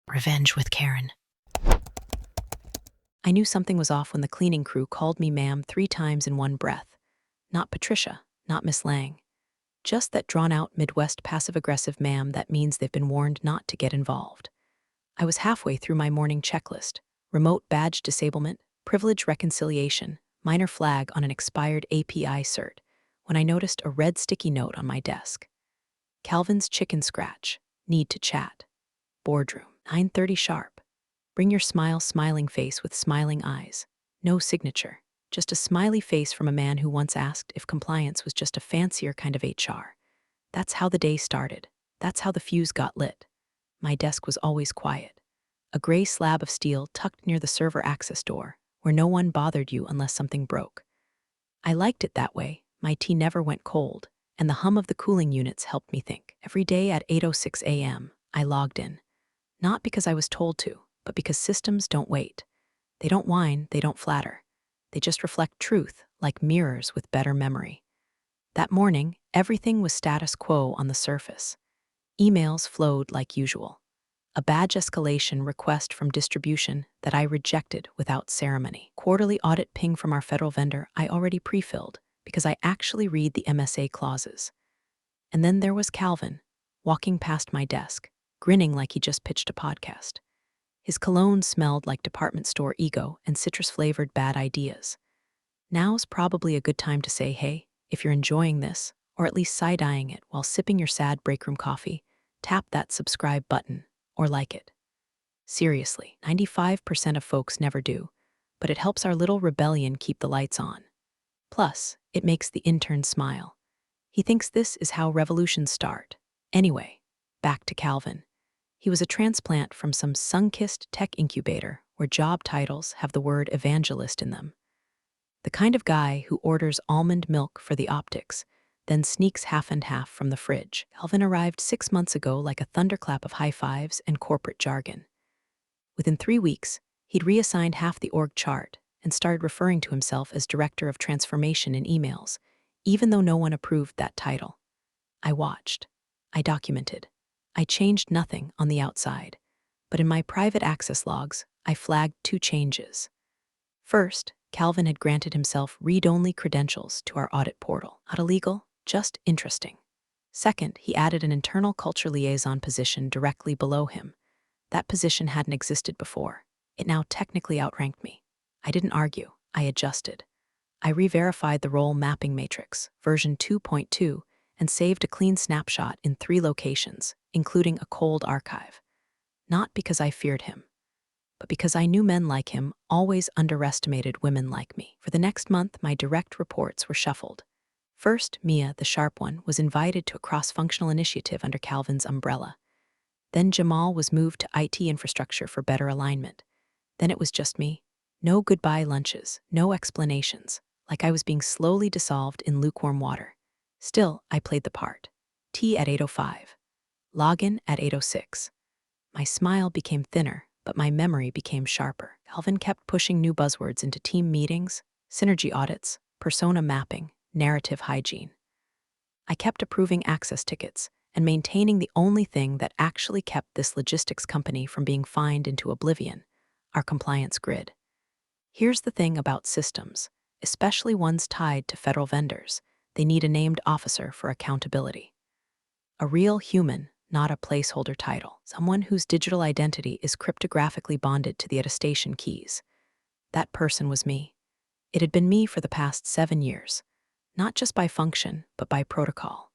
Revenge with Karen. I knew something was off when the cleaning crew called me ma'am 3 times in one breath. Not Patricia, not Miss Lang. Just that drawn-out Midwest passive-aggressive ma'am that means they've been warned not to get involved. I was halfway through my morning checklist: remote badge disablement, privilege reconciliation, minor flag on an expired API cert, when I noticed a red sticky note on my desk. Calvin's chicken scratch. Need to chat. Boardroom. 9:30 sharp. Bring your smiling face with smiling eyes. No signature. Just a smiley face from a man who once asked if compliance was just a fancier kind of HR. That's how the day started. That's how the fuse got lit. My desk was always quiet. A gray slab of steel tucked near the server access door, where no one bothered you unless something broke. I liked it that way. My tea never went cold, and the hum of the cooling units helped me think. Every day at 8:06 a.m., I logged in. Not because I was told to, but because systems don't wait. They don't whine, they don't flatter. They just reflect truth, like mirrors with better memory. That morning, everything was status quo on the surface. Emails flowed like usual. A badge escalation request from distribution that I rejected without ceremony. Quarterly audit ping from our federal vendor I already pre-filled because I actually read the MSA clauses. And then there was Calvin, walking past my desk, grinning like he just pitched a podcast. His cologne smelled like department store ego and citrus-flavored bad ideas. Now's probably a good time to say, hey, if you're enjoying this, or at least side-eyeing it while sipping your sad breakroom coffee, tap that subscribe button, or like it. Seriously, 95% of folks never do, but it helps our little rebellion keep the lights on. Plus, it makes the intern smile. He thinks this is how revolutions start. Anyway, back to Calvin. He was a transplant from some sun-kissed tech incubator where job titles have the word evangelist in them. The kind of guy who orders almond milk for the optics, then sneaks half and half from the fridge. Calvin arrived 6 months ago like a thunderclap of high fives and corporate jargon. Within 3 weeks, he'd reassigned half the org chart and started referring to himself as Director of Transformation in emails, even though no one approved that title. I watched. I documented. I changed nothing on the outside, but in my private access logs, I flagged 2 changes. First, Calvin had granted himself read-only credentials to our audit portal. Not illegal, just interesting. Second, he added an internal culture liaison position directly below him. That position hadn't existed before. It now technically outranked me. I didn't argue. I adjusted. I re-verified the role mapping matrix, version 2.2, and saved a clean snapshot in 3 locations, including a cold archive. Not because I feared him, but because I knew men like him always underestimated women like me. For the next month, my direct reports were shuffled. First, Mia, the sharp one, was invited to a cross-functional initiative under Calvin's umbrella. Then Jamal was moved to IT infrastructure for better alignment. Then it was just me. No goodbye lunches, no explanations, like I was being slowly dissolved in lukewarm water. Still, I played the part. Tea at 8:05. Login at 8:06. My smile became thinner, but my memory became sharper. Calvin kept pushing new buzzwords into team meetings, synergy audits, persona mapping, narrative hygiene. I kept approving access tickets and maintaining the only thing that actually kept this logistics company from being fined into oblivion: our compliance grid. Here's the thing about systems, especially ones tied to federal vendors: they need a named officer for accountability. A real human, not a placeholder title. Someone whose digital identity is cryptographically bonded to the attestation keys. That person was me. It had been me for the past 7 years, not just by function, but by protocol.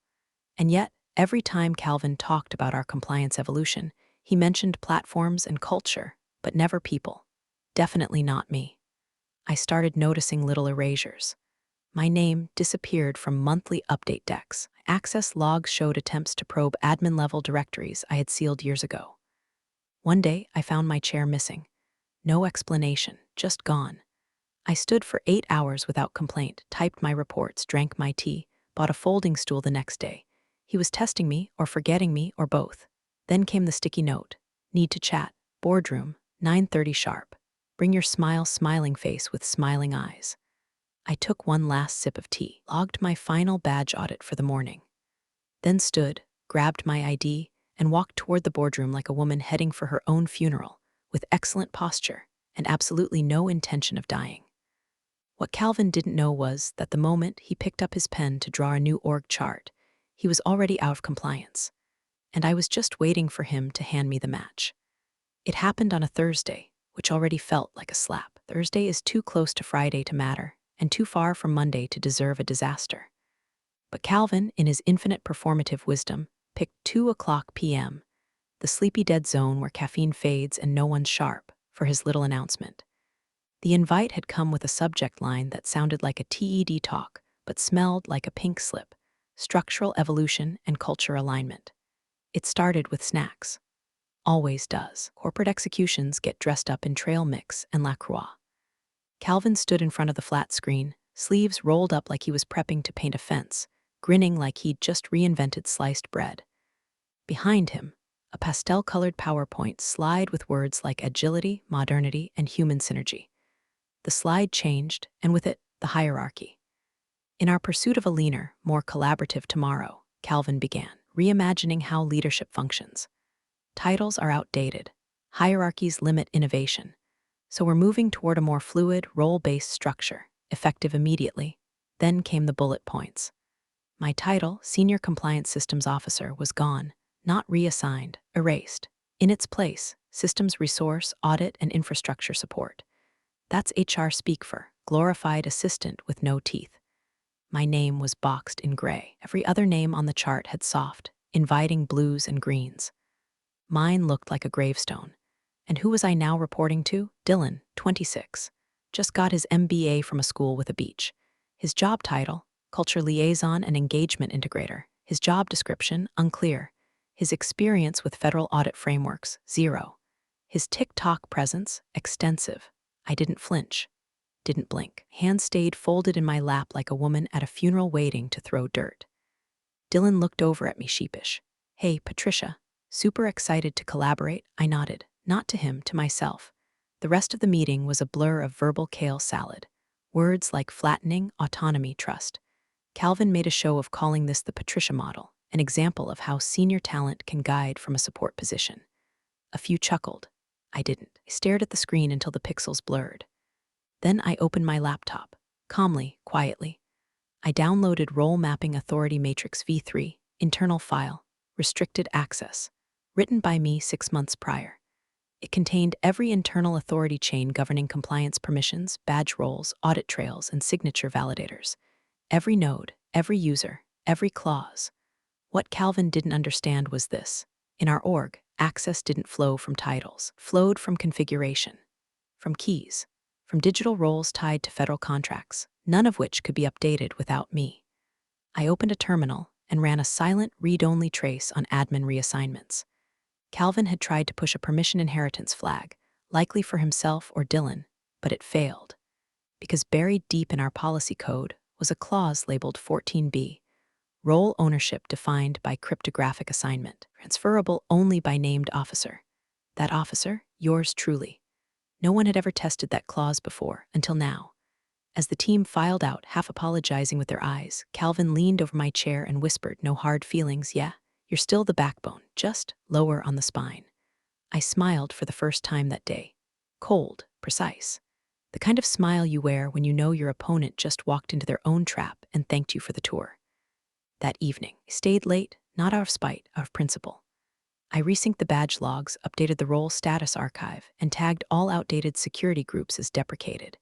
And yet, every time Calvin talked about our compliance evolution, he mentioned platforms and culture, but never people. Definitely not me. I started noticing little erasures. My name disappeared from monthly update decks. Access logs showed attempts to probe admin-level directories I had sealed years ago. One day, I found my chair missing. No explanation, just gone. I stood for 8 hours without complaint, typed my reports, drank my tea, bought a folding stool the next day. He was testing me, or forgetting me, or both. Then came the sticky note. Need to chat. Boardroom, 9:30 sharp. Bring your smiling face with smiling eyes. I took one last sip of tea, logged my final badge audit for the morning. Then stood, grabbed my ID, and walked toward the boardroom like a woman heading for her own funeral, with excellent posture and absolutely no intention of dying. What Calvin didn't know was that the moment he picked up his pen to draw a new org chart, he was already out of compliance, and I was just waiting for him to hand me the match. It happened on a Thursday, which already felt like a slap. Thursday is too close to Friday to matter, and too far from Monday to deserve a disaster. But Calvin, in his infinite performative wisdom, picked 2:00 p.m., the sleepy dead zone where caffeine fades and no one's sharp, for his little announcement. The invite had come with a subject line that sounded like a TED talk, but smelled like a pink slip: structural evolution and culture alignment. It started with snacks. Always does. Corporate executions get dressed up in trail mix and La Croix. Calvin stood in front of the flat screen, sleeves rolled up like he was prepping to paint a fence, grinning like he'd just reinvented sliced bread. Behind him, a pastel-colored PowerPoint slide with words like agility, modernity, and human synergy. The slide changed, and with it, the hierarchy. In our pursuit of a leaner, more collaborative tomorrow, Calvin began, reimagining how leadership functions. Titles are outdated. Hierarchies limit innovation. So we're moving toward a more fluid, role-based structure, effective immediately. Then came the bullet points. My title, Senior Compliance Systems Officer, was gone, not reassigned, erased. In its place, Systems Resource, Audit, and Infrastructure Support. That's HR speak for glorified assistant with no teeth. My name was boxed in gray. Every other name on the chart had soft, inviting blues and greens. Mine looked like a gravestone. And who was I now reporting to? Dylan, 26. Just got his MBA from a school with a beach. His job title, Culture Liaison and Engagement Integrator. His job description, unclear. His experience with federal audit frameworks, 0. His TikTok presence, extensive. I didn't flinch. Didn't blink. Hands stayed folded in my lap like a woman at a funeral waiting to throw dirt. Dylan looked over at me sheepish. Hey, Patricia. Super excited to collaborate, I nodded. Not to him, to myself. The rest of the meeting was a blur of verbal kale salad. Words like flattening, autonomy, trust. Calvin made a show of calling this the Patricia model, an example of how senior talent can guide from a support position. A few chuckled. I didn't. I stared at the screen until the pixels blurred. Then I opened my laptop, calmly, quietly. I downloaded Role Mapping Authority Matrix V3, internal file, restricted access, written by me 6 months prior. It contained every internal authority chain governing compliance permissions, badge roles, audit trails, and signature validators. Every node, every user, every clause. What Calvin didn't understand was this. In our org, access didn't flow from titles, flowed from configuration, from keys, from digital roles tied to federal contracts, none of which could be updated without me. I opened a terminal and ran a silent read-only trace on admin reassignments. Calvin had tried to push a permission inheritance flag, likely for himself or Dylan, but it failed. Because buried deep in our policy code was a clause labeled 14B, role ownership defined by cryptographic assignment, transferable only by named officer. That officer, yours truly. No one had ever tested that clause before, until now. As the team filed out, half apologizing with their eyes, Calvin leaned over my chair and whispered, no hard feelings, yeah? You're still the backbone, just lower on the spine. I smiled for the first time that day. Cold, precise. The kind of smile you wear when you know your opponent just walked into their own trap and thanked you for the tour. That evening, I stayed late, not out of spite, out of principle. I resynced the badge logs, updated the role status archive, and tagged all outdated security groups as deprecated.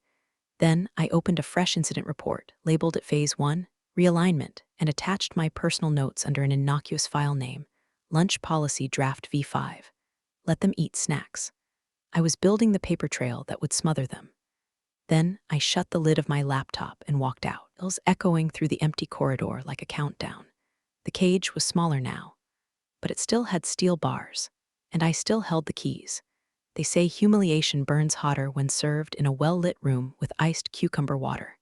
Then I opened a fresh incident report, labeled it Phase 1, Realignment, and attached my personal notes under an innocuous file name, Lunch Policy Draft V5. Let them eat snacks. I was building the paper trail that would smother them. Then I shut the lid of my laptop and walked out, bells echoing through the empty corridor like a countdown. The cage was smaller now, but it still had steel bars, and I still held the keys. They say humiliation burns hotter when served in a well-lit room with iced cucumber water.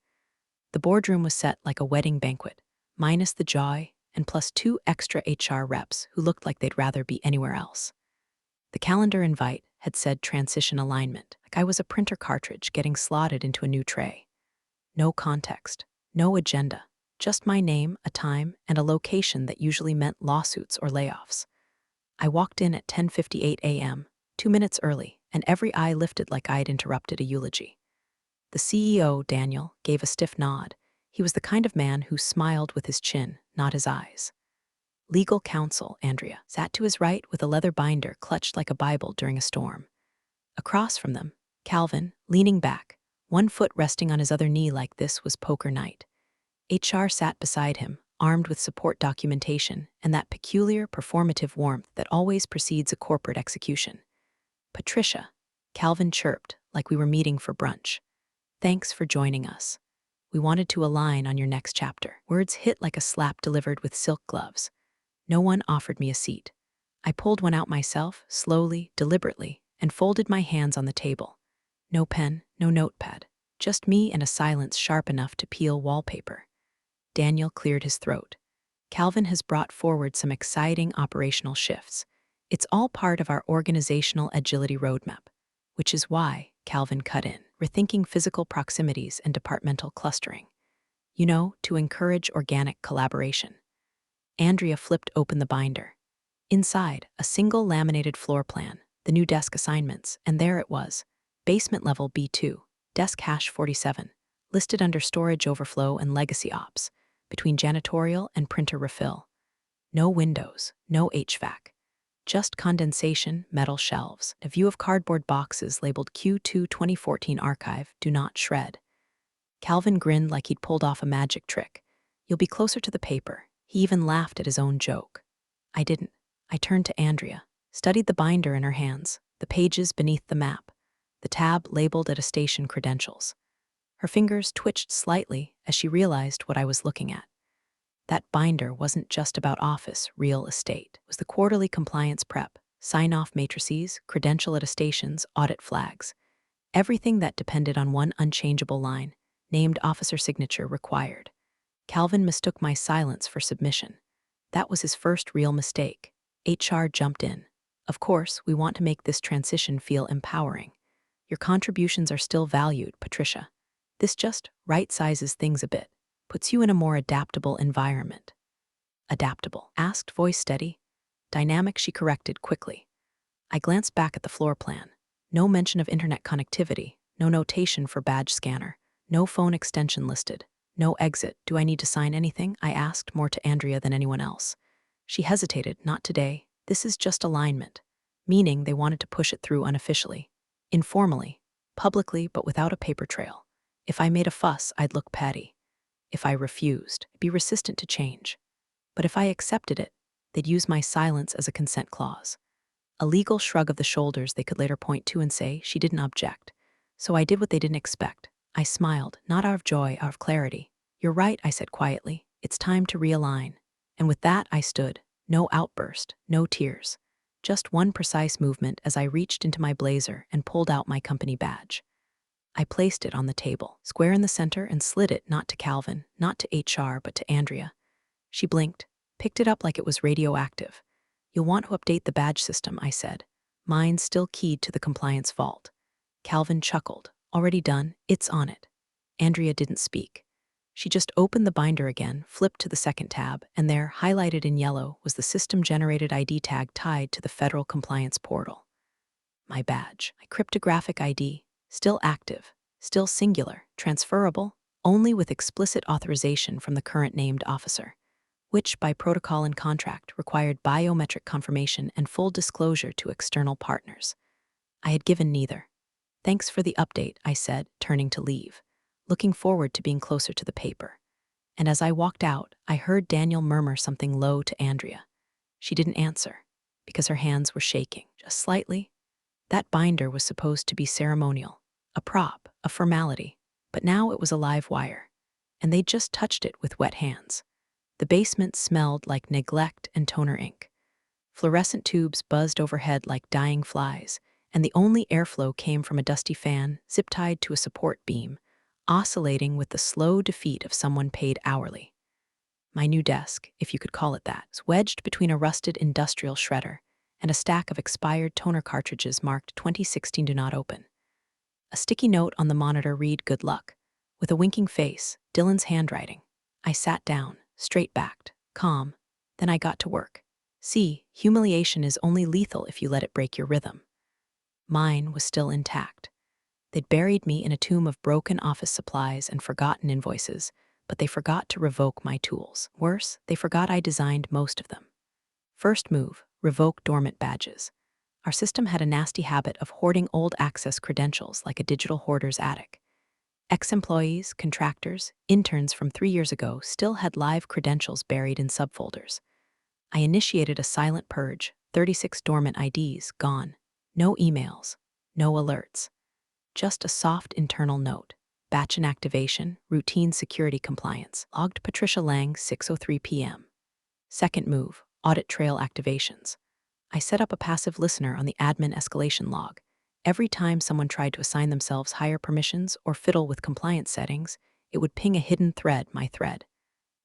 The boardroom was set like a wedding banquet, minus the joy and plus 2 extra HR reps who looked like they'd rather be anywhere else. The calendar invite had said transition alignment, like I was a printer cartridge getting slotted into a new tray. No context, no agenda, just my name, a time, and a location that usually meant lawsuits or layoffs. I walked in at 10:58 a.m., 2 minutes early, and every eye lifted like I'd interrupted a eulogy. The CEO, Daniel, gave a stiff nod. He was the kind of man who smiled with his chin, not his eyes. Legal counsel, Andrea, sat to his right with a leather binder clutched like a Bible during a storm. Across from them, Calvin, leaning back, one foot resting on his other knee like this was poker night. HR sat beside him, armed with support documentation and that peculiar performative warmth that always precedes a corporate execution. Patricia, Calvin chirped like we were meeting for brunch. Thanks for joining us. We wanted to align on your next chapter. Words hit like a slap delivered with silk gloves. No one offered me a seat. I pulled one out myself, slowly, deliberately, and folded my hands on the table. No pen, no notepad, just me and a silence sharp enough to peel wallpaper. Daniel cleared his throat. Calvin has brought forward some exciting operational shifts. It's all part of our organizational agility roadmap, which is why, Calvin cut in, rethinking physical proximities and departmental clustering. You know, to encourage organic collaboration. Andrea flipped open the binder. Inside, a single laminated floor plan, the new desk assignments, and there it was, basement level B2, desk hash 47, listed under storage overflow and legacy ops, between janitorial and printer refill. No windows, no HVAC. Just condensation, metal shelves, a view of cardboard boxes labeled Q2 2014 archive, do not shred. Calvin grinned like he'd pulled off a magic trick. You'll be closer to the paper. He even laughed at his own joke. I didn't. I turned to Andrea, studied the binder in her hands, the pages beneath the map, the tab labeled at a station credentials. Her fingers twitched slightly as she realized what I was looking at. That binder wasn't just about office, real estate. It was the quarterly compliance prep, sign-off matrices, credential attestations, audit flags. Everything that depended on one unchangeable line, named officer signature required. Calvin mistook my silence for submission. That was his first real mistake. HR jumped in. Of course, we want to make this transition feel empowering. Your contributions are still valued, Patricia. This just right-sizes things a bit, puts you in a more adaptable environment. Adaptable? Asked, voice steady. Dynamic, she corrected quickly. I glanced back at the floor plan. No mention of internet connectivity, no notation for badge scanner, no phone extension listed, no exit. Do I need to sign anything? I asked, more to Andrea than anyone else. She hesitated. Not today. This is just alignment. Meaning they wanted to push it through unofficially. Informally. Publicly, but without a paper trail. If I made a fuss, I'd look petty. If I refused, I'd be resistant to change. But if I accepted it, they'd use my silence as a consent clause. A legal shrug of the shoulders they could later point to and say she didn't object. So I did what they didn't expect. I smiled, not out of joy, out of clarity. You're right, I said quietly. It's time to realign. And with that, I stood. No outburst, no tears. Just one precise movement as I reached into my blazer and pulled out my company badge. I placed it on the table, square in the center, and slid it not to Calvin, not to HR, but to Andrea. She blinked, picked it up like it was radioactive. You'll want to update the badge system, I said. Mine's still keyed to the compliance vault. Calvin chuckled. Already done, it's on it. Andrea didn't speak. She just opened the binder again, flipped to the second tab, and there, highlighted in yellow, was the system-generated ID tag tied to the federal compliance portal. My badge, my cryptographic ID, still active, still singular, transferable, only with explicit authorization from the current named officer, which, by protocol and contract, required biometric confirmation and full disclosure to external partners. I had given neither. Thanks for the update, I said, turning to leave, looking forward to being closer to the paper. And as I walked out, I heard Daniel murmur something low to Andrea. She didn't answer, because her hands were shaking, just slightly. That binder was supposed to be ceremonial, a prop, a formality, but now it was a live wire, and they'd just touched it with wet hands. The basement smelled like neglect and toner ink. Fluorescent tubes buzzed overhead like dying flies, and the only airflow came from a dusty fan zip-tied to a support beam, oscillating with the slow defeat of someone paid hourly. My new desk, if you could call it that, was wedged between a rusted industrial shredder and a stack of expired toner cartridges marked 2016 do not open. A sticky note on the monitor read, "Good luck." With a winking face, Dylan's handwriting. I sat down, straight-backed, calm. Then I got to work. C. Humiliation is only lethal if you let it break your rhythm. Mine was still intact. They'd buried me in a tomb of broken office supplies and forgotten invoices, but they forgot to revoke my tools. Worse, they forgot I designed most of them. First move, revoke dormant badges. Our system had a nasty habit of hoarding old access credentials like a digital hoarder's attic. Ex-employees, contractors, interns from 3 years ago still had live credentials buried in subfolders. I initiated a silent purge, 36 dormant IDs gone. No emails, no alerts. Just a soft internal note. Batch inactivation, routine security compliance. Logged Patricia Lang, 6:03 p.m. Second move, audit trail activations. I set up a passive listener on the admin escalation log. Every time someone tried to assign themselves higher permissions or fiddle with compliance settings, it would ping a hidden thread, my thread.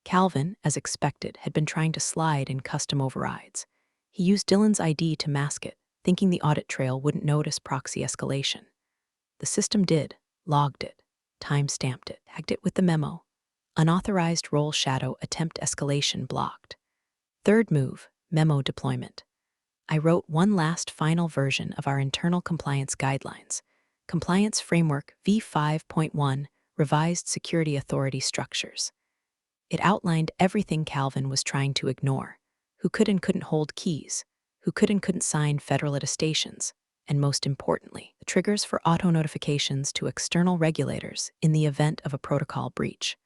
Calvin, as expected, had been trying to slide in custom overrides. He used Dylan's ID to mask it, thinking the audit trail wouldn't notice proxy escalation. The system did, logged it, time-stamped it, tagged it with the memo. Unauthorized role shadow attempt escalation blocked. Third move, memo deployment. I wrote one last final version of our internal compliance guidelines, Compliance Framework V5.1, Revised Security Authority Structures. It outlined everything Calvin was trying to ignore: who could and couldn't hold keys, who could and couldn't sign federal attestations, and most importantly, the triggers for auto-notifications to external regulators in the event of a protocol breach.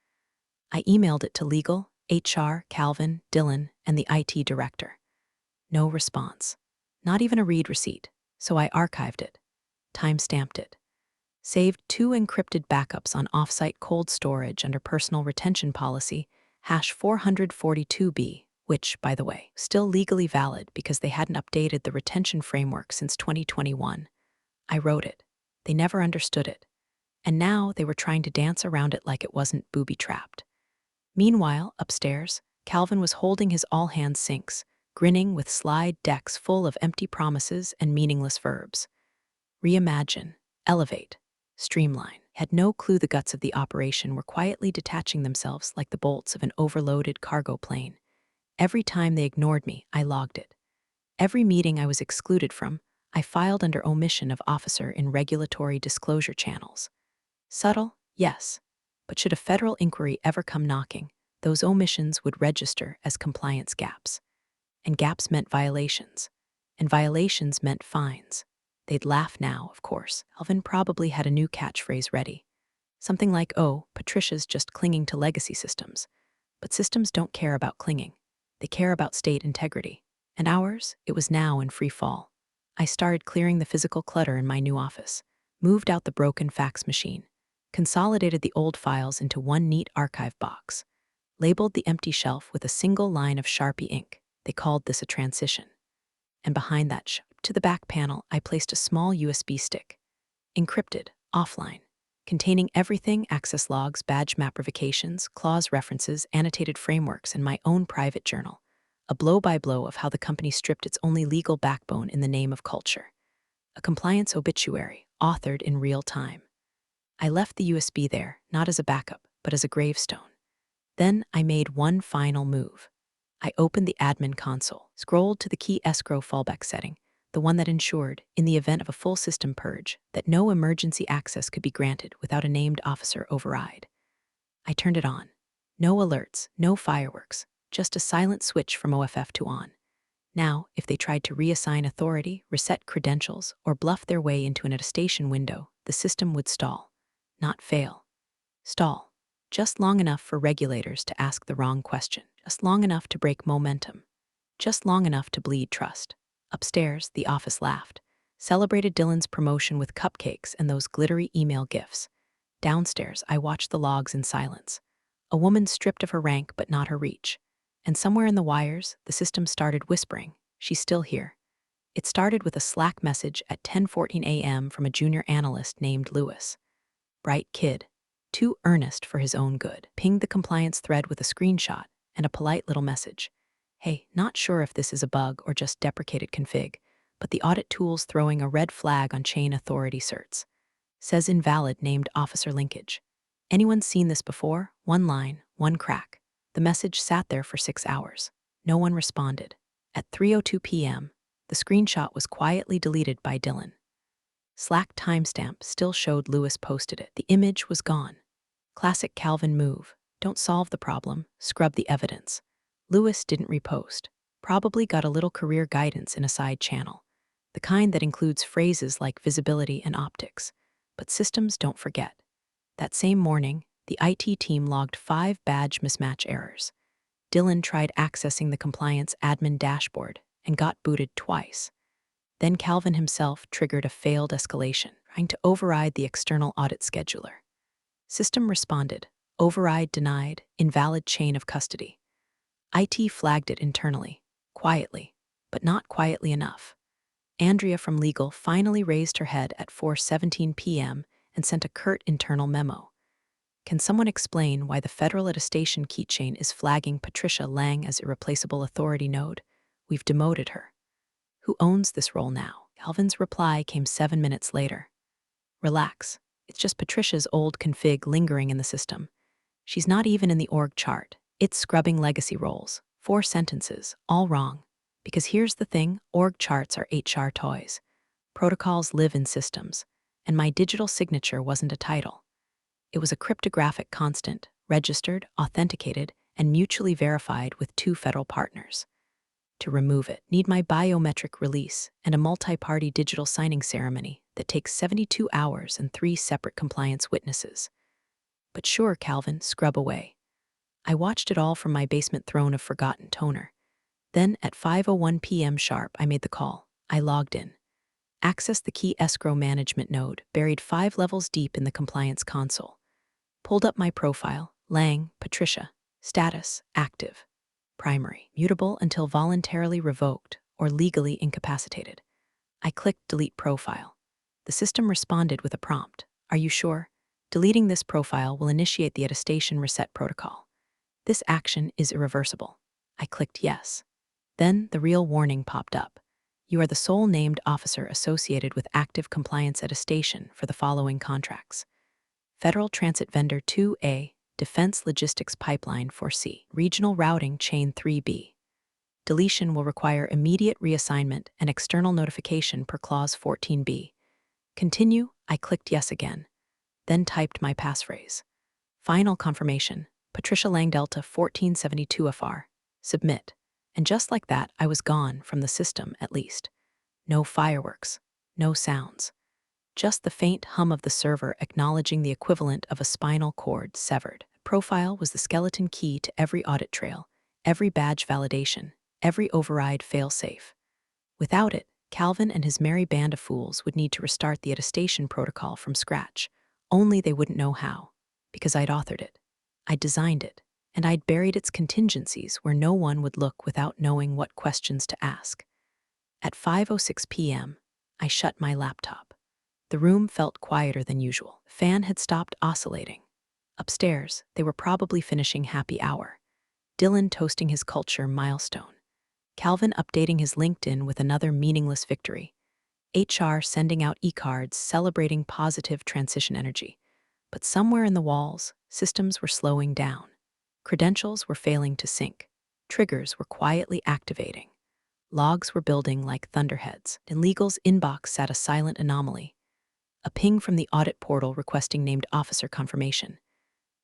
I emailed it to legal, HR, Calvin, Dylan, and the IT director. No response. Not even a read receipt, so I archived it, time-stamped it, saved 2 encrypted backups on offsite cold storage under personal retention policy, #442B, which, by the way, still legally valid because they hadn't updated the retention framework since 2021. I wrote it. They never understood it. And now they were trying to dance around it like it wasn't booby-trapped. Meanwhile, upstairs, Calvin was holding his all-hands sinks, grinning with slide decks full of empty promises and meaningless verbs. Reimagine, elevate, streamline. Had no clue the guts of the operation were quietly detaching themselves like the bolts of an overloaded cargo plane. Every time they ignored me, I logged it. Every meeting I was excluded from, I filed under omission of officer in regulatory disclosure channels. Subtle, yes, but should a federal inquiry ever come knocking, those omissions would register as compliance gaps. And gaps meant violations, and violations meant fines. They'd laugh now, of course. Calvin probably had a new catchphrase ready. Something like, "Oh, Patricia's just clinging to legacy systems." But systems don't care about clinging. They care about state integrity. And ours, it was now in free fall. I started clearing the physical clutter in my new office, moved out the broken fax machine, consolidated the old files into one neat archive box, labeled the empty shelf with a single line of Sharpie ink. They called this a transition. And behind that, to the back panel, I placed a small USB stick, encrypted, offline, containing everything: access logs, badge map revocations, clause references, annotated frameworks, and my own private journal. A blow-by-blow of how the company stripped its only legal backbone in the name of culture. A compliance obituary, authored in real time. I left the USB there, not as a backup, but as a gravestone. Then I made one final move. I opened the admin console, scrolled to the key escrow fallback setting, the one that ensured, in the event of a full system purge, that no emergency access could be granted without a named officer override. I turned it on. No alerts, no fireworks, just a silent switch from OFF to on. Now, if they tried to reassign authority, reset credentials, or bluff their way into an attestation window, the system would stall. Not fail. Stall. Just long enough for regulators to ask the wrong question. Just long enough to break momentum. Just long enough to bleed trust. Upstairs, the office laughed, celebrated Dylan's promotion with cupcakes and those glittery email gifs. Downstairs, I watched the logs in silence. A woman stripped of her rank but not her reach. And somewhere in the wires, the system started whispering, "She's still here." It started with a Slack message at 10:14 a.m. from a junior analyst named Lewis. Bright kid, too earnest for his own good. Pinged the compliance thread with a screenshot and a polite little message. "Hey, not sure if this is a bug or just deprecated config, but the audit tool's throwing a red flag on chain authority certs. Says invalid named officer linkage. Anyone seen this before? One line, one crack." The message sat there for 6 hours. No one responded. At 3:02 p.m., the screenshot was quietly deleted by Dylan. Slack timestamp still showed Lewis posted it. The image was gone. Classic Calvin move. Don't solve the problem, scrub the evidence. Lewis didn't repost. Probably got a little career guidance in a side channel. The kind that includes phrases like visibility and optics. But systems don't forget. That same morning, the IT team logged 5 badge mismatch errors. Dylan tried accessing the compliance admin dashboard and got booted twice. Then Calvin himself triggered a failed escalation, trying to override the external audit scheduler. System responded, override denied, invalid chain of custody. IT flagged it internally, quietly, but not quietly enough. Andrea from legal finally raised her head at 4:17 p.m. and sent a curt internal memo. Can someone explain why the federal attestation keychain is flagging Patricia Lang as irreplaceable authority node? We've demoted her. Who owns this role now? Calvin's reply came 7 minutes later. Relax. It's just Patricia's old config lingering in the system. She's not even in the org chart. It's scrubbing legacy roles. 4 sentences, all wrong. Because here's the thing, org charts are HR toys. Protocols live in systems, and my digital signature wasn't a title. It was a cryptographic constant, registered, authenticated, and mutually verified with 2 federal partners. To remove it, need my biometric release and a multi-party digital signing ceremony that takes 72 hours and 3 separate compliance witnesses. But sure, Calvin, scrub away. I watched it all from my basement throne of forgotten toner. Then, at 5:01 p.m. sharp, I made the call. I logged in. Accessed the key escrow management node, buried 5 levels deep in the compliance console. Pulled up my profile, Lang, Patricia. Status, active. Primary, mutable until voluntarily revoked or legally incapacitated. I clicked delete profile. The system responded with a prompt. Are you sure? Deleting this profile will initiate the attestation reset protocol. This action is irreversible. I clicked yes. Then the real warning popped up. You are the sole named officer associated with active compliance attestation for the following contracts. Federal Transit Vendor 2A, Defense Logistics Pipeline 4C, Regional Routing Chain 3B. Deletion will require immediate reassignment and external notification per Clause 14B. Continue, I clicked yes again, then typed my passphrase. Final confirmation, Patricia Lang Delta 1472 FR. Submit. And just like that, I was gone from the system at least. No fireworks, no sounds. Just the faint hum of the server acknowledging the equivalent of a spinal cord severed. Profile was the skeleton key to every audit trail, every badge validation, every override failsafe. Without it, Calvin and his merry band of fools would need to restart the attestation protocol from scratch, only they wouldn't know how, because I'd authored it. I'd designed it, and I'd buried its contingencies where no one would look without knowing what questions to ask. At 5:06 p.m., I shut my laptop. The room felt quieter than usual. The fan had stopped oscillating. Upstairs, they were probably finishing happy hour. Dylan toasting his culture milestone. Calvin updating his LinkedIn with another meaningless victory. HR sending out e-cards celebrating positive transition energy. But somewhere in the walls, systems were slowing down. Credentials were failing to sync. Triggers were quietly activating. Logs were building like thunderheads. In legal's inbox sat a silent anomaly. A ping from the audit portal requesting named officer confirmation.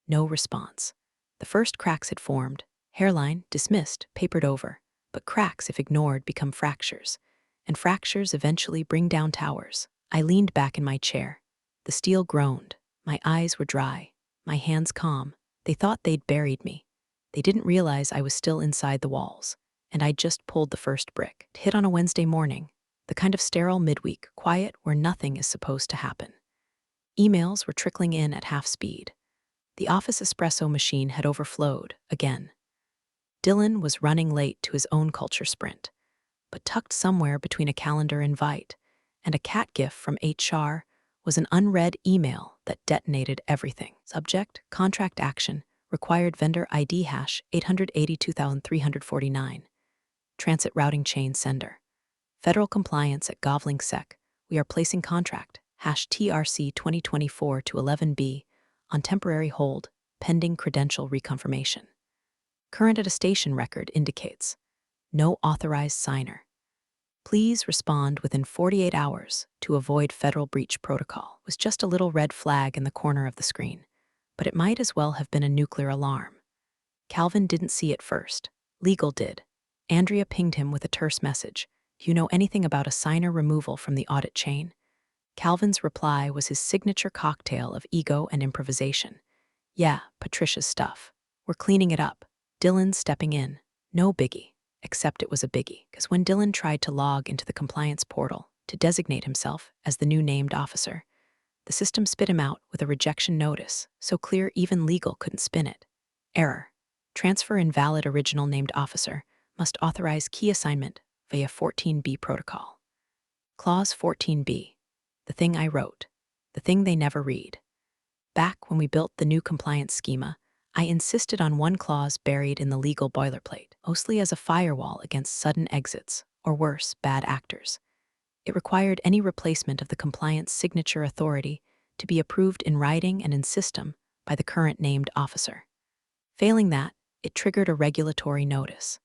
No response. The first cracks had formed. Hairline, dismissed, papered over. But cracks, if ignored, become fractures. And fractures eventually bring down towers. I leaned back in my chair. The steel groaned. My eyes were dry. My hands calm. They thought they'd buried me. They didn't realize I was still inside the walls. And I'd just pulled the first brick. It hit on a Wednesday morning. The kind of sterile midweek, quiet where nothing is supposed to happen. Emails were trickling in at half speed. The office espresso machine had overflowed, again. Dylan was running late to his own culture sprint, but tucked somewhere between a calendar invite and a cat gif from HR was an unread email that detonated everything. Subject, contract action, required vendor ID hash 882,349. Transit routing chain sender. Federal compliance at Govling Sec. We are placing contract, hash TRC 2024 to 11B, on temporary hold, pending credential reconfirmation. Current attestation record indicates. No authorized signer. Please respond within 48 hours to avoid federal breach protocol. It was just a little red flag in the corner of the screen, but it might as well have been a nuclear alarm. Calvin didn't see it first. Legal did. Andrea pinged him with a terse message. Do you know anything about a signer removal from the audit chain? Calvin's reply was his signature cocktail of ego and improvisation. Yeah, Patricia's stuff. We're cleaning it up. Dylan's stepping in. No biggie. Except it was a biggie, because when Dylan tried to log into the compliance portal to designate himself as the new named officer, the system spit him out with a rejection notice, so clear even legal couldn't spin it. Error. Transfer invalid original named officer. Must authorize key assignment via 14B protocol. Clause 14B. The thing I wrote. The thing they never read. Back when we built the new compliance schema, I insisted on one clause buried in the legal boilerplate, mostly as a firewall against sudden exits, or worse, bad actors. It required any replacement of the compliance signature authority to be approved in writing and in system by the current named officer. Failing that, it triggered a regulatory notice.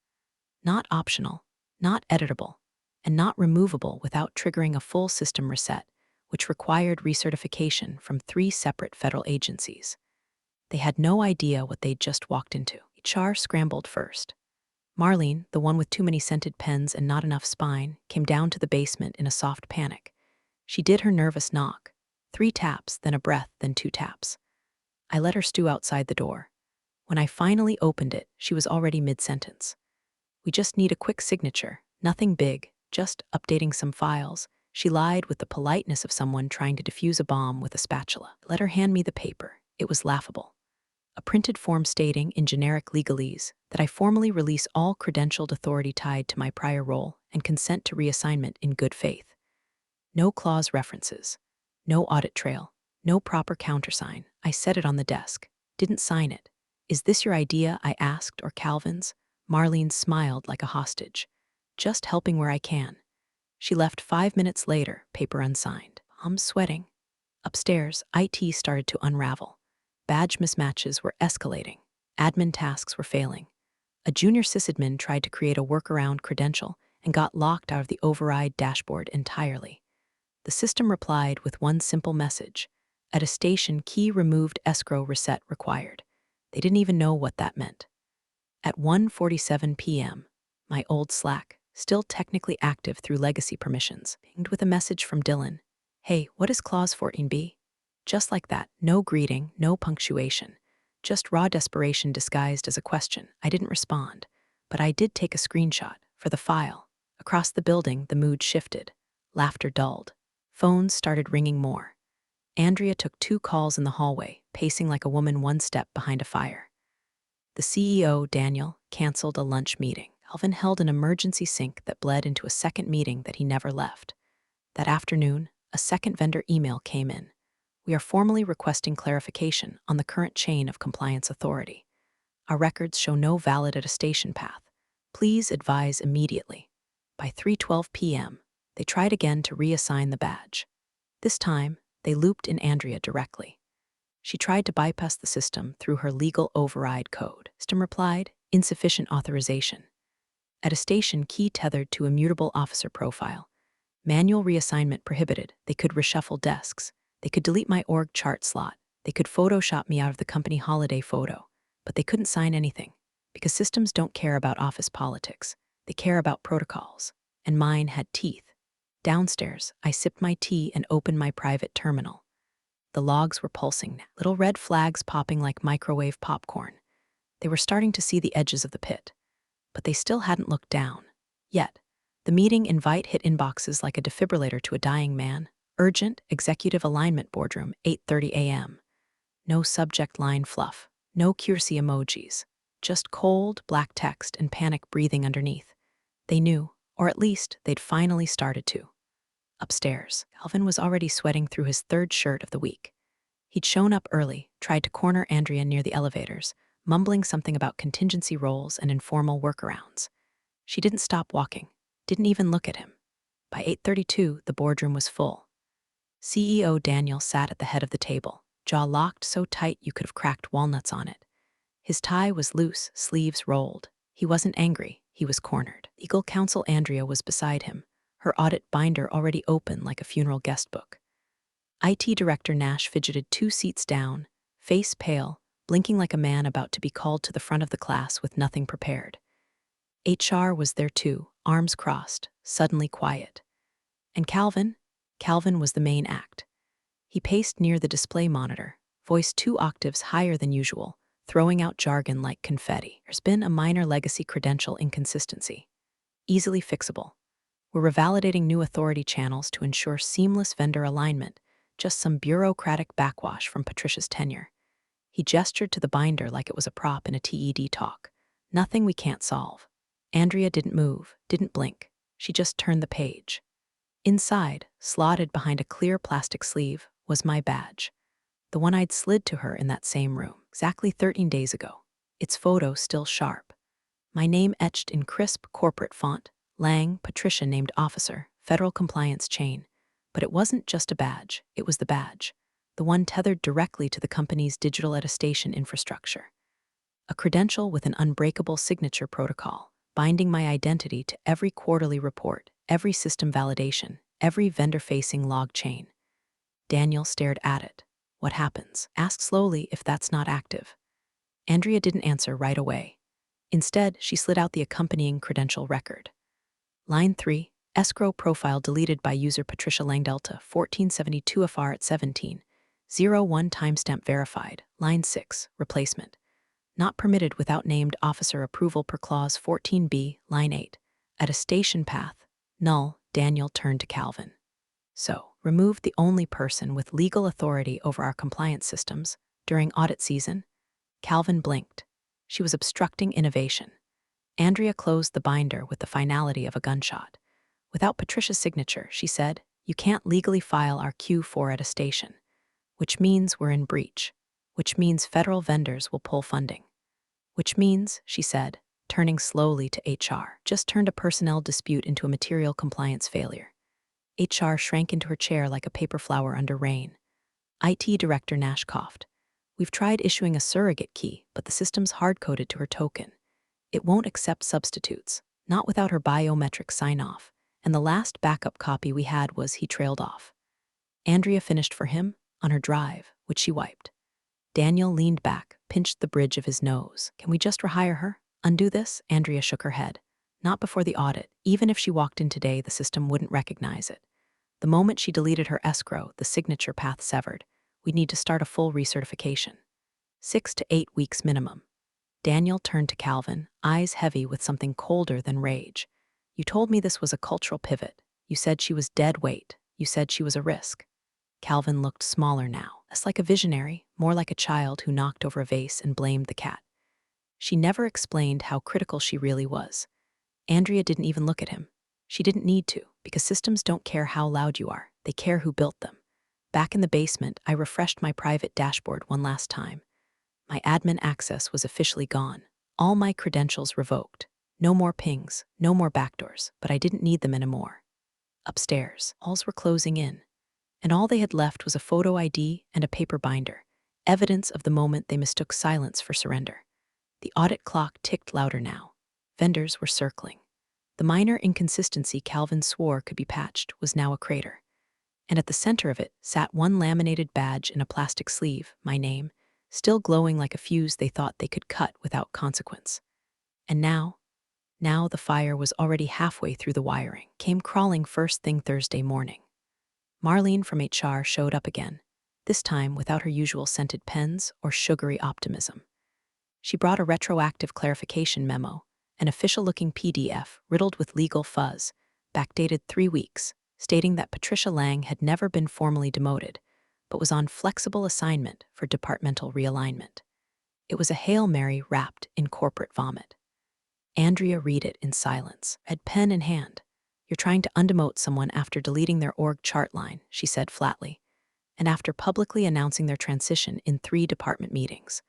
Not optional, not editable, and not removable without triggering a full system reset, which required recertification from 3 separate federal agencies. They had no idea what they'd just walked into. HR scrambled first. Marlene, the one with too many scented pens and not enough spine, came down to the basement in a soft panic. She did her nervous knock. 3 taps, then a breath, then 2 taps. I let her stew outside the door. When I finally opened it, she was already mid-sentence. We just need a quick signature, nothing big, just updating some files. She lied with the politeness of someone trying to defuse a bomb with a spatula. Let her hand me the paper. It was laughable. A printed form stating, in generic legalese, that I formally release all credentialed authority tied to my prior role and consent to reassignment in good faith. No clause references. No audit trail. No proper countersign. I set it on the desk. Didn't sign it. Is this your idea? I asked, or Calvin's? Marlene smiled like a hostage. Just helping where I can. She left 5 minutes later, paper unsigned. I'm sweating. Upstairs, IT started to unravel. Badge mismatches were escalating. Admin tasks were failing. A junior sysadmin tried to create a workaround credential and got locked out of the override dashboard entirely. The system replied with one simple message. At a station, key removed, escrow reset required. They didn't even know what that meant. At 1:47 p.m., my old Slack, still technically active through legacy permissions, pinged with a message from Dylan. Hey, what is clause 14B? Just like that, no greeting, no punctuation. Just raw desperation disguised as a question. I didn't respond, but I did take a screenshot for the file. Across the building, the mood shifted. Laughter dulled. Phones started ringing more. Andrea took 2 calls in the hallway, pacing like a woman 1 step behind a fire. The CEO, Daniel, canceled a lunch meeting. Calvin held an emergency sync that bled into a second meeting that he never left. That afternoon, a second vendor email came in. We are formally requesting clarification on the current chain of compliance authority. Our records show no valid attestation path. Please advise immediately. By 3:12 p.m., they tried again to reassign the badge. This time, they looped in Andrea directly. She tried to bypass the system through her legal override code. System replied, insufficient authorization. Attestation key tethered to immutable officer profile. Manual reassignment prohibited. They could reshuffle desks. They could delete my org chart slot. They could Photoshop me out of the company holiday photo. But they couldn't sign anything, because systems don't care about office politics. They care about protocols. And mine had teeth. Downstairs, I sipped my tea and opened my private terminal. The logs were pulsing, little red flags popping like microwave popcorn. They were starting to see the edges of the pit. But they still hadn't looked down. Yet, the meeting invite hit inboxes like a defibrillator to a dying man. Urgent, executive alignment boardroom, 8:30 a.m. No subject line fluff, no curtsy emojis, just cold, black text and panic breathing underneath. They knew, or at least they'd finally started to. Upstairs, Calvin was already sweating through his 3rd shirt of the week. He'd shown up early, tried to corner Andrea near the elevators, mumbling something about contingency roles and informal workarounds. She didn't stop walking, didn't even look at him. By 8:32, the boardroom was full. CEO Daniel sat at the head of the table, jaw locked so tight you could have cracked walnuts on it. His tie was loose, sleeves rolled. He wasn't angry, He was cornered. Legal counsel Andrea was beside him, her audit binder already open like a funeral guest book. IT Director Nash fidgeted 2 seats down, face pale, blinking like a man about to be called to the front of the class with nothing prepared. HR was there too, arms crossed, suddenly quiet. And Calvin was the main act. He paced near the display monitor, voice 2 octaves higher than usual, throwing out jargon like confetti. There's been a minor legacy credential inconsistency. Easily fixable. We're revalidating new authority channels to ensure seamless vendor alignment, just some bureaucratic backwash from Patricia's tenure. He gestured to the binder like it was a prop in a TED talk. Nothing we can't solve. Andrea didn't move, didn't blink. She just turned the page. Inside, slotted behind a clear plastic sleeve, was my badge. The one I'd slid to her in that same room, exactly 13 days ago. Its photo still sharp. My name etched in crisp corporate font, Lang, Patricia named officer, Federal Compliance Chain. But it wasn't just a badge, it was the badge. The one tethered directly to the company's digital attestation infrastructure. A credential with an unbreakable signature protocol, binding my identity to every quarterly report, every system validation, every vendor-facing log chain. Daniel stared at it. What happens? Asked slowly if that's not active. Andrea didn't answer right away. Instead, she slid out the accompanying credential record. Line 3, escrow profile deleted by user Patricia Langdelta, 1472 FR at 17. 01 timestamp verified. Line 6, replacement. Not permitted without named officer approval per clause 14b, line 8. Attestation path. Null. Daniel turned to Calvin. So, removed the only person with legal authority over our compliance systems during audit season? Calvin blinked. She was obstructing innovation. Andrea closed the binder with the finality of a gunshot. Without Patricia's signature, she said, you can't legally file our Q4 attestation, which means we're in breach, which means federal vendors will pull funding. Which means, she said, turning slowly to HR, just turned a personnel dispute into a material compliance failure. HR shrank into her chair like a paper flower under rain. IT Director Nash coughed. We've tried issuing a surrogate key, but the system's hard-coded to her token. It won't accept substitutes, not without her biometric sign-off, and the last backup copy we had was he trailed off. Andrea finished for him on her drive, which she wiped. Daniel leaned back, pinched the bridge of his nose. Can we just rehire her? Undo this? Andrea shook her head. Not before the audit. Even if she walked in today, the system wouldn't recognize it. The moment she deleted her escrow, the signature path severed. We'd need to start a full recertification. 6 to 8 weeks minimum. Daniel turned to Calvin, eyes heavy with something colder than rage. You told me this was a cultural pivot. You said she was dead weight. You said she was a risk. Calvin looked smaller now, less like a visionary, more like a child who knocked over a vase and blamed the cat. She never explained how critical she really was. Andrea didn't even look at him. She didn't need to, because systems don't care how loud you are. They care who built them. Back in the basement, I refreshed my private dashboard one last time. My admin access was officially gone. All my credentials revoked. No more pings, no more backdoors, but I didn't need them anymore. Upstairs, walls were closing in, and all they had left was a photo ID and a paper binder, evidence of the moment they mistook silence for surrender. The audit clock ticked louder now. Vendors were circling. The minor inconsistency Calvin swore could be patched was now a crater. And at the center of it sat one laminated badge in a plastic sleeve, my name, still glowing like a fuse they thought they could cut without consequence. And now the fire was already halfway through the wiring, came crawling first thing Thursday morning. Marlene from HR showed up again, this time without her usual scented pens or sugary optimism. She brought a retroactive clarification memo, an official-looking PDF riddled with legal fuzz, backdated 3 weeks, stating that Patricia Lang had never been formally demoted, but was on flexible assignment for departmental realignment. It was a Hail Mary wrapped in corporate vomit. Andrea read it in silence, read pen in hand. You're trying to undemote someone after deleting their org chart line, she said flatly, and after publicly announcing their transition in 3 department meetings.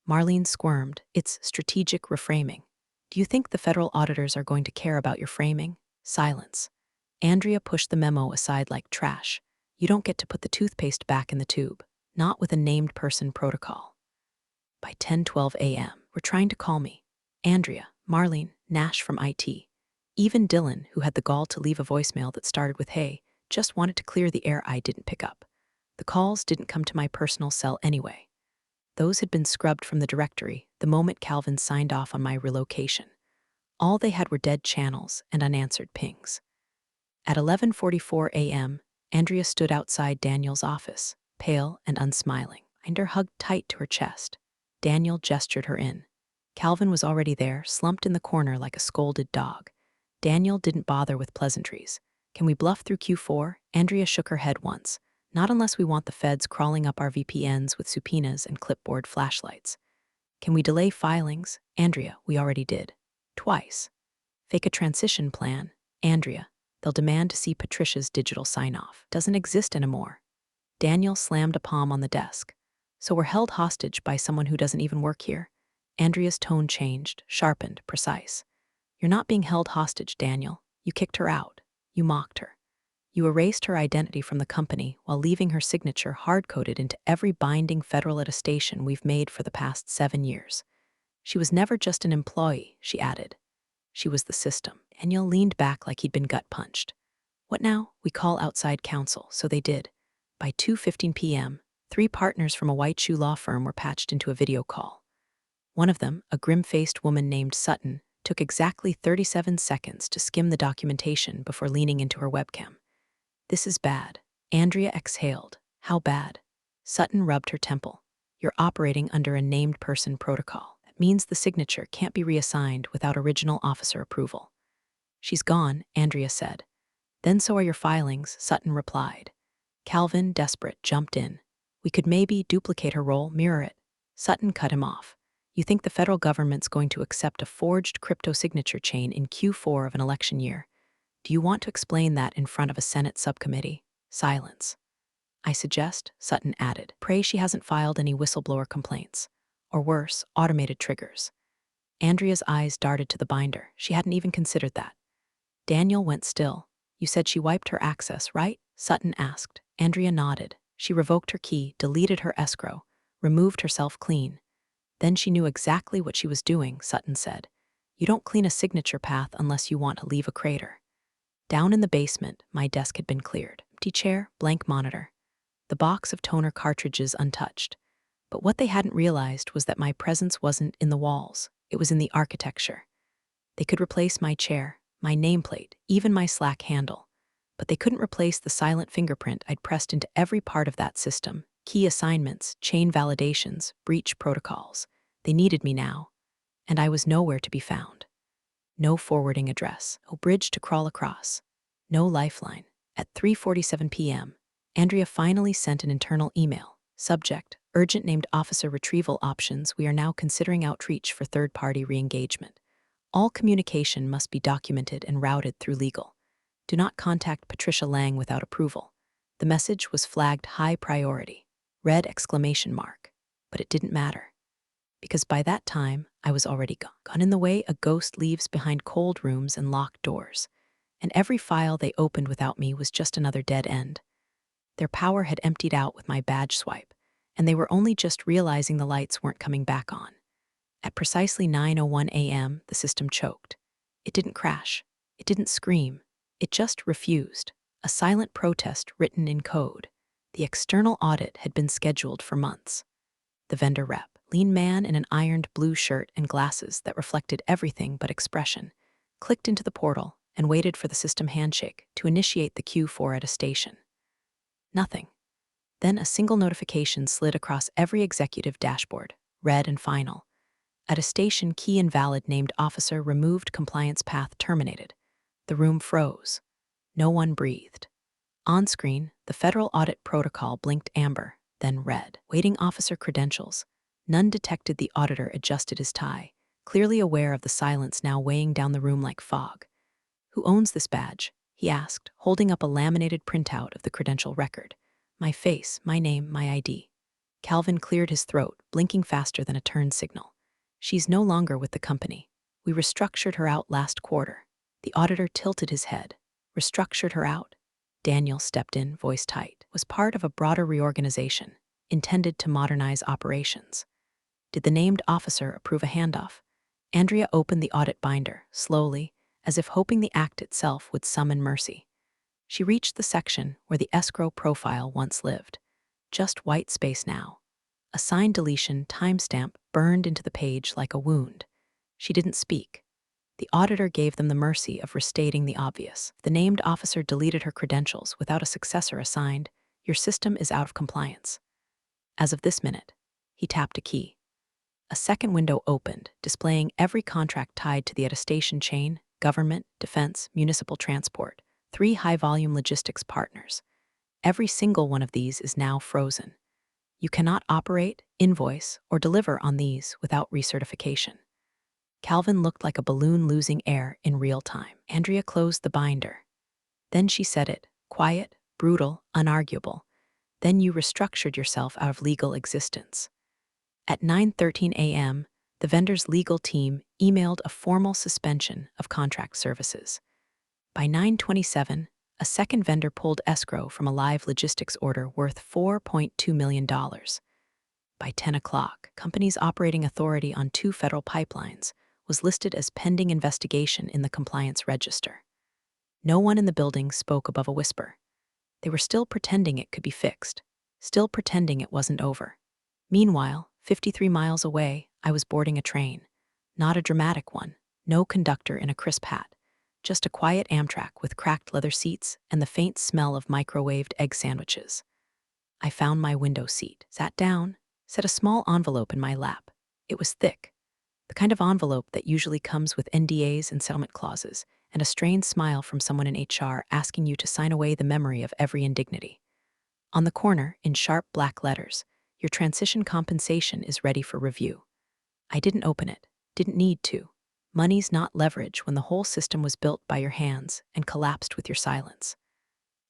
Marlene squirmed. It's strategic reframing. Do you think the federal auditors are going to care about your framing? Silence. Andrea pushed the memo aside like trash. You don't get to put the toothpaste back in the tube, not with a named person protocol. By 10:12 a.m., we're trying to call me. Andrea, Marlene, Nash from IT. Even Dylan, who had the gall to leave a voicemail that started with "Hey," just wanted to clear the air I didn't pick up. The calls didn't come to my personal cell anyway. Those had been scrubbed from the directory the moment Calvin signed off on my relocation. All they had were dead channels and unanswered pings. At 11:44 a.m., Andrea stood outside Daniel's office, pale and unsmiling. Her hugged tight to her chest. Daniel gestured her in. Calvin was already there, slumped in the corner like a scolded dog. Daniel didn't bother with pleasantries. "Can we bluff through Q4? Andrea shook her head once. "Not unless we want the feds crawling up our VPNs with subpoenas and clipboard flashlights." "Can we delay filings?" "Andrea, we already did. Twice." "Fake a transition plan?" "Andrea, they'll demand to see Patricia's digital sign-off. Doesn't exist anymore." Daniel slammed a palm on the desk. "So we're held hostage by someone who doesn't even work here?" Andrea's tone changed, sharpened, precise. "You're not being held hostage, Daniel. You kicked her out. You mocked her. You erased her identity from the company while leaving her signature hard-coded into every binding federal attestation we've made for the past 7 years. She was never just an employee," she added. "She was the system." Daniel leaned back like he'd been gut-punched. "What now?" "We call outside counsel," so they did. By 2:15 p.m., 3 partners from a white shoe law firm were patched into a video call. One of them, a grim-faced woman named Sutton, took exactly 37 seconds to skim the documentation before leaning into her webcam. "This is bad." Andrea exhaled. "How bad?" Sutton rubbed her temple. "You're operating under a named person protocol. That means the signature can't be reassigned without original officer approval." "She's gone," Andrea said. "Then so are your filings," Sutton replied. Calvin, desperate, jumped in. "We could maybe duplicate her role, mirror it." Sutton cut him off. "You think the federal government's going to accept a forged crypto signature chain in Q4 of an election year? Do you want to explain that in front of a Senate subcommittee?" Silence. "I suggest," Sutton added, "pray she hasn't filed any whistleblower complaints. Or worse, automated triggers." Andrea's eyes darted to the binder. She hadn't even considered that. Daniel went still. "You said she wiped her access, right?" Sutton asked. Andrea nodded. "She revoked her key, deleted her escrow, removed herself clean. Then she knew exactly what she was doing," Sutton said. "You don't clean a signature path unless you want to leave a crater." Down in the basement, my desk had been cleared. Empty chair, blank monitor. The box of toner cartridges untouched. But what they hadn't realized was that my presence wasn't in the walls. It was in the architecture. They could replace my chair, my nameplate, even my Slack handle. But they couldn't replace the silent fingerprint I'd pressed into every part of that system. Key assignments, chain validations, breach protocols. They needed me now. And I was nowhere to be found. No forwarding address, no bridge to crawl across, no lifeline. At 3:47 p.m., Andrea finally sent an internal email. Subject, urgent named officer retrieval options. We are now considering outreach for third-party re-engagement. All communication must be documented and routed through legal. Do not contact Patricia Lang without approval. The message was flagged high priority. Red exclamation mark. But it didn't matter. Because by that time, I was already gone in the way a ghost leaves behind cold rooms and locked doors. And every file they opened without me was just another dead end. Their power had emptied out with my badge swipe, and they were only just realizing the lights weren't coming back on. At precisely 9:01 a.m., the system choked. It didn't crash. It didn't scream. It just refused. A silent protest written in code. The external audit had been scheduled for months. The vendor rep, lean man in an ironed blue shirt and glasses that reflected everything but expression, clicked into the portal and waited for the system handshake to initiate the Q4 attestation. Nothing. Then a single notification slid across every executive dashboard, red and final. Attestation key invalid, named officer removed, compliance path terminated. The room froze. No one breathed. On screen, the federal audit protocol blinked amber, then red. Waiting officer credentials. None detected. The auditor adjusted his tie, clearly aware of the silence now weighing down the room like fog. "Who owns this badge?" he asked, holding up a laminated printout of the credential record. "My face, my name, my ID." Calvin cleared his throat, blinking faster than a turn signal. "She's no longer with the company. We restructured her out last quarter." The auditor tilted his head. "Restructured her out?" Daniel stepped in, voice tight. "Was part of a broader reorganization, intended to modernize operations." "Did the named officer approve a handoff?" Andrea opened the audit binder, slowly, as if hoping the act itself would summon mercy. She reached the section where the escrow profile once lived. Just white space now. A signed deletion timestamp burned into the page like a wound. She didn't speak. The auditor gave them the mercy of restating the obvious. The named officer deleted her credentials without a successor assigned. Your system is out of compliance. As of this minute, he tapped a key. A second window opened, displaying every contract tied to the attestation chain: government, defense, municipal transport, 3 high-volume logistics partners. Every single one of these is now frozen. You cannot operate, invoice, or deliver on these without recertification. Calvin looked like a balloon losing air in real time. Andrea closed the binder. Then she said it, quiet, brutal, unarguable. Then you restructured yourself out of legal existence. At 9:13 a.m., the vendor's legal team emailed a formal suspension of contract services. By 9:27, a second vendor pulled escrow from a live logistics order worth $4.2 million. By 10 o'clock, company's operating authority on 2 federal pipelines was listed as pending investigation in the compliance register. No one in the building spoke above a whisper. They were still pretending it could be fixed, still pretending it wasn't over. Meanwhile, 53 miles away, I was boarding a train. Not a dramatic one, no conductor in a crisp hat, just a quiet Amtrak with cracked leather seats and the faint smell of microwaved egg sandwiches. I found my window seat, sat down, set a small envelope in my lap. It was thick, the kind of envelope that usually comes with NDAs and settlement clauses, and a strained smile from someone in HR asking you to sign away the memory of every indignity. On the corner, in sharp black letters, your transition compensation is ready for review. I didn't open it, didn't need to. Money's not leverage when the whole system was built by your hands and collapsed with your silence.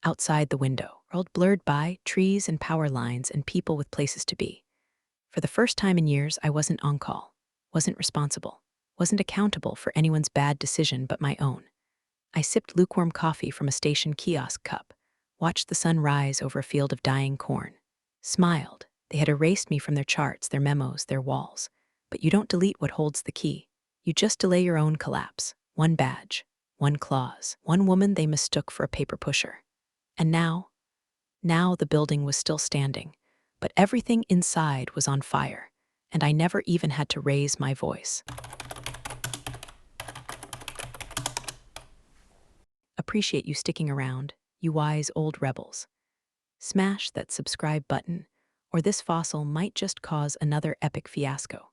Outside the window, world blurred by trees and power lines and people with places to be. For the first time in years, I wasn't on call, wasn't responsible, wasn't accountable for anyone's bad decision but my own. I sipped lukewarm coffee from a station kiosk cup, watched the sun rise over a field of dying corn, smiled. They had erased me from their charts, their memos, their walls. But you don't delete what holds the key. You just delay your own collapse. One badge, one clause, one woman they mistook for a paper pusher. And now the building was still standing, but everything inside was on fire, and I never even had to raise my voice. Appreciate you sticking around, you wise old rebels. Smash that subscribe button, or this fossil might just cause another epic fiasco.